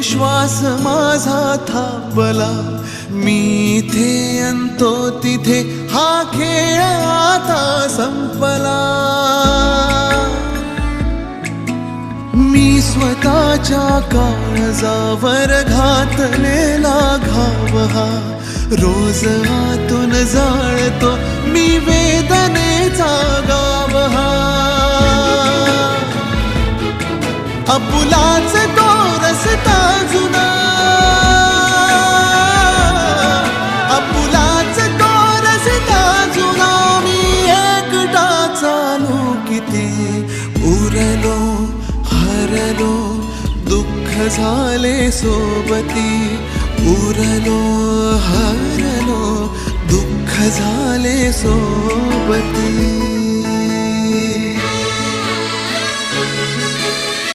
श्वास माझा थांबला, मी इथे अंतो तिथे हा खेळ आता संपला. मी स्वतःच्या काळजावर घातलेला घाव हा रोज आतून जाळतो मी वेदनेचा गाव हा. आपुलाच तो रस्ता जुना, आपुलाच तो रस्ता जुना. मी एकटा चालू किती, उरलो हरलो दुःख झाले सोबती. उरलो हरलो दुःख झाले सोबती.